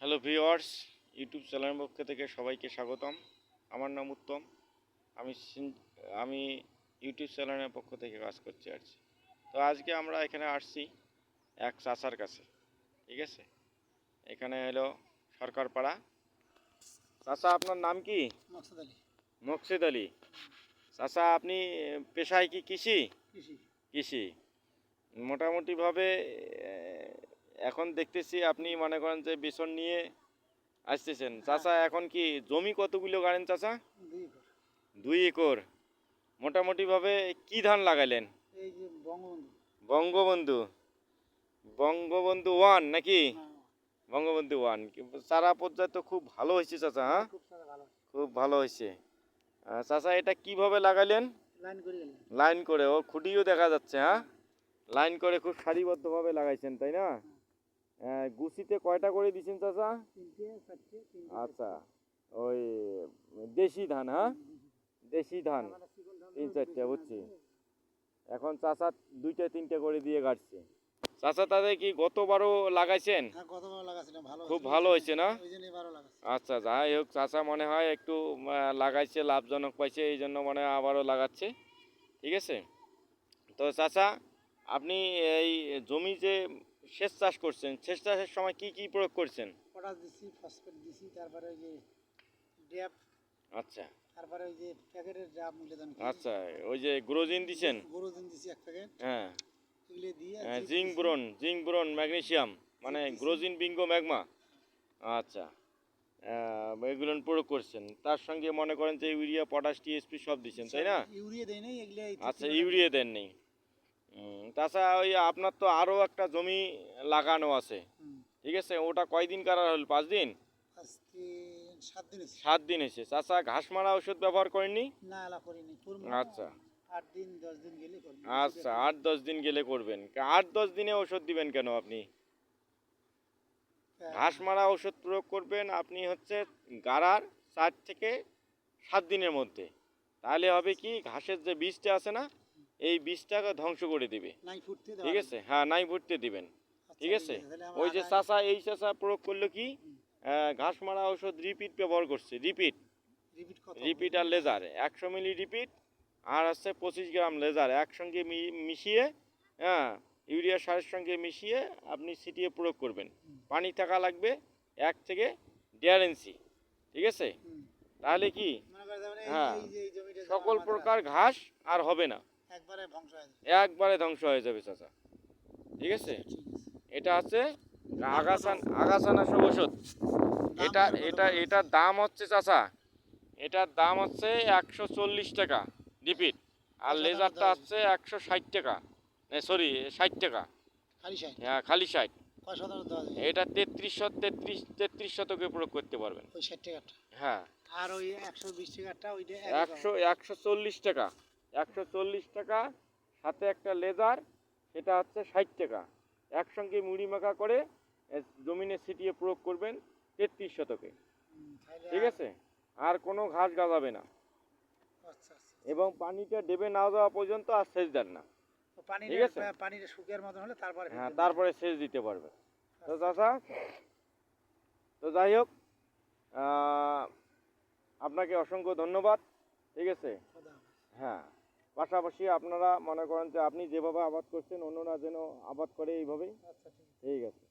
Hello viewers, YouTube চ্যানেলের পক্ষ থেকে সবাইকে স্বাগতম। আমার নাম উত্তম। আমি আমি ইউটিউব চ্যানেলের পক্ষ থেকে কাজ করছি আর কি। তো আজকে আমরা এখানে আসছি এক চাচার কাছে, ঠিক আছে? এখানে হলো সরকারপাড়া। চাচা, আপনার নাম কি? মকসুদ আলী। মকসুদ আলী। চাচা, আপনি পেশায় কি কৃষি? কৃষি। কৃষি। মোটামুটিভাবে এখন দেখতেছি আপনি মনে করেন যে বেসন নিয়ে আসতেছেন। চাচা, এখন কি জমি কতগুলো গাড়েন চাচা? 2 একর। 2 একর। মোটামুটিভাবে কি ধান লাগাইলেন? এই যে বঙ্গবন্ধু। বঙ্গবন্ধু। বঙ্গবন্ধু 1 নাকি? না, বঙ্গবন্ধু 1। চারা পর্যায়ে তো খুব ভালো হয়েছে চাচা, হ্যাঁ? খুব সারা ভালো। খুব ভালো হয়েছে। চাচা, এটা কিভাবে লাগাইলেন? লাইন করে গেলেন। লাইন করে, ও খুঁটিও দেখা যাচ্ছে, হ্যাঁ? লাইন করে খুব সারিবদ্ধভাবে লাগাইছেন, তাই না? গুছিতে কয়টা করে দিছেন চাচা? 3টে 4টে 3টে। আচ্ছা, ওই দেশি ধান, হ্যাঁ? দেশি ধান 3-4টে, বুঝছি। এখন চাচা 2টা 3টে করে দিয়ে গাড়ছে। চাচা, তাদের কি গতবারও লাগাইছেন? হ্যাঁ, গতবার লাগাছিলাম, ভালো খুব হয়েছিল। ভালো হয়েছে না? ওই জন্য এবারও লাগাচ্ছি। আচ্ছা, যাই হোক, চাচা মনে হয় একটু লাগাইছে, লাভজনক পাইছে, এই জন্য মনে হয় আবারও লাগাচ্ছে, ঠিক আছে? তো চাচা, আপনি এই জমি যে সেচ চাষ করছেন, সেচ চাষের সময় কি কি প্রয়োগ করছেন? পটাশ দিছি, ফসফেট দিছি, তারপরে ওই যে ড্যাপ, আচ্ছা তারপরে ওই যে প্যাকেটের ড্যাপ মূল্যদান কি, আচ্ছা, ওই যে গ্রোজিন দিছেন? গরুদিন দিছি 1 প্যাকেট। হ্যাঁ, এগুলো দিয়ে জিঙ্ক বোরন ম্যাগনেসিয়াম, মানে দিছি। গ্রোজিন বিঙ্গো ম্যাগমা। আচ্ছা, এগুলো প্রয়োগ করছেন। তার সঙ্গে মনে করেন যে ইউরিয়া, পটাশ, টিএসপি সব দিচ্ছেন, তাই না? ইউরিয়া দেই নাই এগুলো। আচ্ছা, ইউরিয়া দেন নেই। তাছাড়া ওই আপনার তো আরও একটা জমি লাগানো আছে, ঠিক আছে? ওটা কয়দিন কারা হল? 5 দিন? আজকে 7 দিন হয়েছে। 7 দিন হয়েছে। চাচা, ঘাস মারা ওষুধ ব্যবহার করেননি? না, এলা করিনি, করবো। আচ্ছা 8 দিন 10 দিন গেলে করবো। আচ্ছা, 8-10 দিন গেলে করবেন। 8-10 দিনে ওষুধ দিবেন কেন আপনি? ঘাস মারা ওষুধ প্রয়োগ করবেন আপনি হচ্ছে গাড়ার 4 থেকে 7 দিনের মধ্যে। তাহলে হবে কি, ঘাসের যে বীজটা আছে না, এই বীজটাকে ধ্বংস করে দিবে, নাই ফুটতে দেওয়া ঠিক আছে? হ্যাঁ, নাই ভুটতে দিবেন, ঠিক আছে? ওই যে চাচা, এই চাচা প্রয়োগ করলো কি, ঘাস মারা ওষুধ রিপিট ব্যবহার করছে। রিপিট রিপিট আর লেজার 100 মিলি রিপিট, আর হচ্ছে 25 গ্রাম লেজার একসঙ্গে মিশিয়ে, হ্যাঁ, ইউরিয়া সারের সঙ্গে মিশিয়ে আপনি ছিটিয়ে প্রয়োগ করবেন। পানি থাকা লাগবে 1 থেকে 1.5 ইঞ্চি, ঠিক আছে? তাহলে কি, হ্যাঁ, সকল প্রকার ঘাস আর হবে না, একবারে ধ্বংস হয়ে যাবে চাচা, ঠিক আছে? এটা হচ্ছে আগাছানাশক ওষুধ। এটার দাম হচ্ছে চাচা, এটার দাম হচ্ছে 140 টাকা রিপিট, আর লেজারটা হচ্ছে 160 টাকা, সরি 60 টাকা। হ্যাঁ, খালি 60। এটা 33 শতকে প্রয়োগ করতে পারবেন। ওই 60 টাকাটা। হ্যাঁ, আর ওই 120 টাকাটা ওইটা 140 টাকা। 140 টাকা, সাথে একটা লেজার, সেটা হচ্ছে 60 টাকা। একসঙ্গে মুড়ি মাখা করে জমিনে ছিটিয়ে প্রয়োগ করবেন 33 শতকে, ঠিক আছে? আর কোনো ঘাস গাজাবে না, আচ্ছা। এবং পানিটা ডেবে না যাওয়া পর্যন্ত আর সেচ দেন না, ঠিক আছে? পানিটা শুকিয়ে মতন হলে তারপরে, হ্যাঁ, তারপরে সেচ দিতে পারবে। তো চাচা, তো যাই হোক, আপনাকে অসংখ্য ধন্যবাদ, ঠিক আছে? হ্যাঁ, পাশাপাশি আপনারা মনে করেন যে আপনি যেভাবে আবাদ করছেন অন্যরা যেন আবাদ করে এইভাবেই। আচ্ছা, ঠিক আছে। ঠিক আছে।